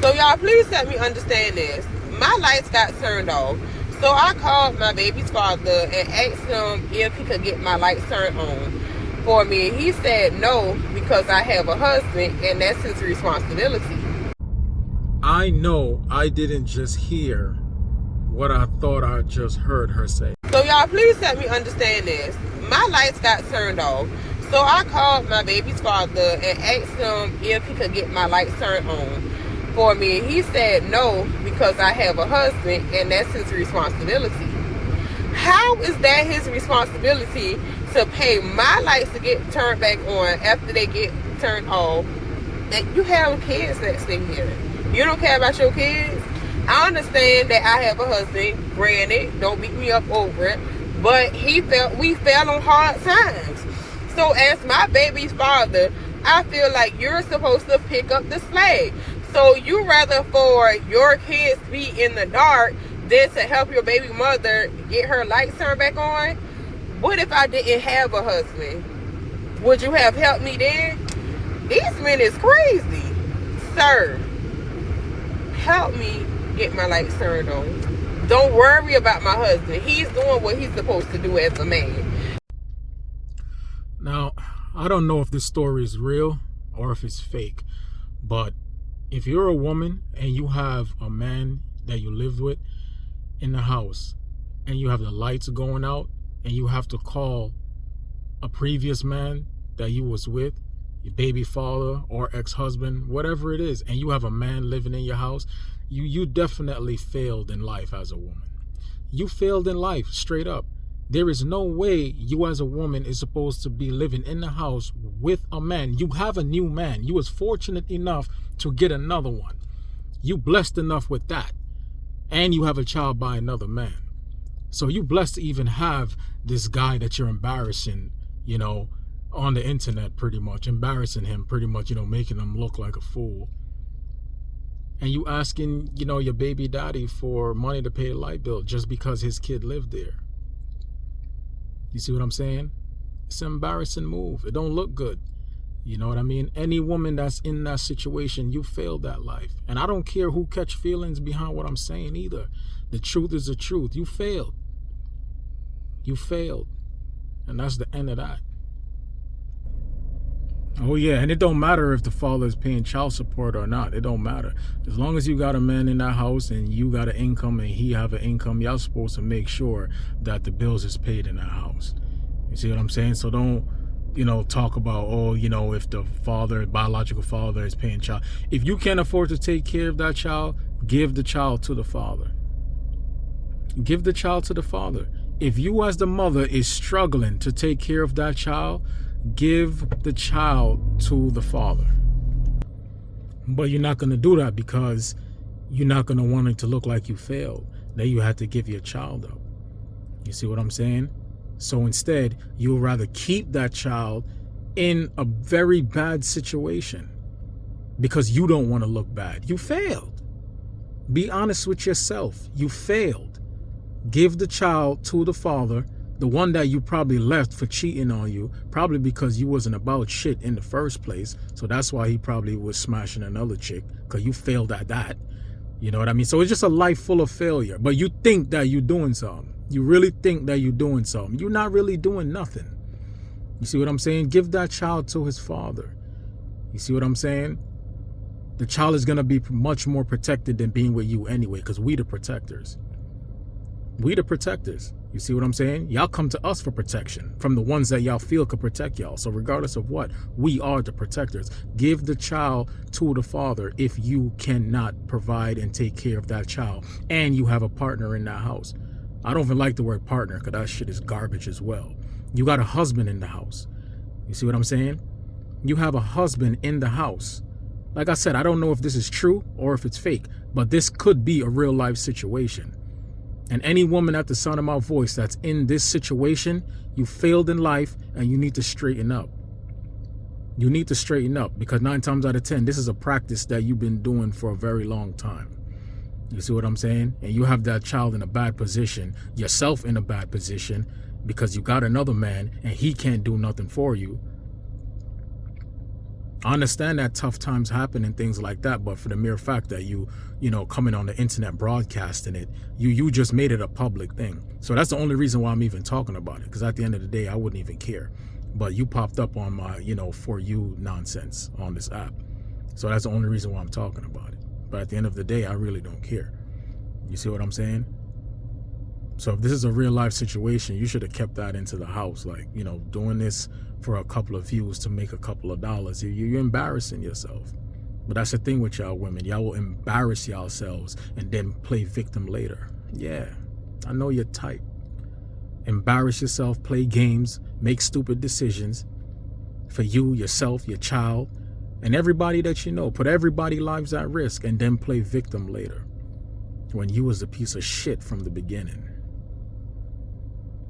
So y'all, please help me understand this. My lights got turned off. So I called my baby's father and asked him if he could get my lights turned on for me. He said no, because I have a husband and that's his responsibility. I know I didn't just hear what I thought I just heard her say. So y'all, please help me understand this. My lights got turned off. So I called my baby's father and asked him if he could get my lights turned on for me. He said no, because I have a husband and that's his responsibility. How is that his responsibility to pay my lights to get turned back on after they get turned off? And you have kids that stay here. You don't care about your kids? I understand that I have a husband, granted, don't beat me up over it, but we fell on hard times. So as my baby's father, I feel like you're supposed to pick up the slack. So you rather for your kids to be in the dark than to help your baby mother get her lights turned back on? What if I didn't have a husband? Would you have helped me then? These men is crazy. Sir, help me get my lights turned on. Don't worry about my husband. He's doing what he's supposed to do as a man. Now, I don't know if this story is real or if it's fake, but if you're a woman and you have a man that you lived with in the house and you have the lights going out and you have to call a previous man that you was with, your baby father or ex-husband, whatever it is, and you have a man living in your house, you definitely failed in life as a woman. You failed in life, straight up. There is no way you as a woman is supposed to be living in the house with a man. You have a new man. You was fortunate enough to get another one. You blessed enough with that. And you have a child by another man. So you blessed to even have this guy that you're embarrassing, on the internet, pretty much. Embarrassing him, pretty much, making him look like a fool. And you asking, your baby daddy for money to pay a light bill just because his kid lived there. You see what I'm saying? It's an embarrassing move. It don't look good. You know what I mean? Any woman that's in that situation, you failed that life. And I don't care who catch feelings behind what I'm saying either. The truth is the truth. You failed. You failed. And that's the end of that. Oh yeah, and it don't matter if the father is paying child support or not. It don't matter. As long as you got a man in that house and you got an income and he have an income, y'all supposed to make sure that the bills is paid in that house. You see what I'm saying? So don't, talk about, if the father, biological father is paying child. If you can't afford to take care of that child, give the child to the father. Give the child to the father. If you as the mother is struggling to take care of that child, give the child to the father. But you're not going to do that because you're not going to want it to look like you failed, that you had to give your child up. You see what I'm saying? So instead, you'll rather keep that child in a very bad situation because you don't want to look bad. You failed. Be honest with yourself. You failed. Give the child to the father, the one that you probably left for cheating on you, probably because you wasn't about shit in the first place. So that's why he probably was smashing another chick, because you failed at that. You know what I mean? So it's just a life full of failure. But you think that you're doing something. You really think that you're doing something. You're not really doing nothing. You see what I'm saying? Give that child to his father. You see what I'm saying? The child is going to be much more protected than being with you anyway, because we the protectors. We the protectors. You see what I'm saying? Y'all come to us for protection from the ones that y'all feel could protect y'all. So regardless of what, we are the protectors. Give the child to the father if you cannot provide and take care of that child and you have a partner in that house. I don't even like the word partner because that shit is garbage as well. You got a husband in the house. You see what I'm saying? You have a husband in the house. Like I said, I don't know if this is true or if it's fake, but this could be a real life situation. And any woman at the sound of my voice that's in this situation, you failed in life and you need to straighten up. You need to straighten up because 9 times out of 10, this is a practice that you've been doing for a very long time. You see what I'm saying? And you have that child in a bad position, yourself in a bad position because you got another man and he can't do nothing for you. I understand that tough times happen and things like that, but for the mere fact that you know, coming on the internet broadcasting it, you just made it a public thing. So that's the only reason why I'm even talking about it, because at the end of the day, I wouldn't even care. But you popped up on my, you know, For You nonsense on this app. So that's the only reason why I'm talking about it. But at the end of the day, I really don't care. You see what I'm saying? So if this is a real life situation, you should have kept that into the house. Like, you know, doing this for a couple of views to make a couple of dollars, you're embarrassing yourself. But that's the thing with y'all women. Y'all will embarrass yourselves and then play victim later. Yeah, I know your type. Embarrass yourself, play games, make stupid decisions for you, yourself, your child, and everybody that you know. Put everybody's lives at risk and then play victim later when you was a piece of shit from the beginning.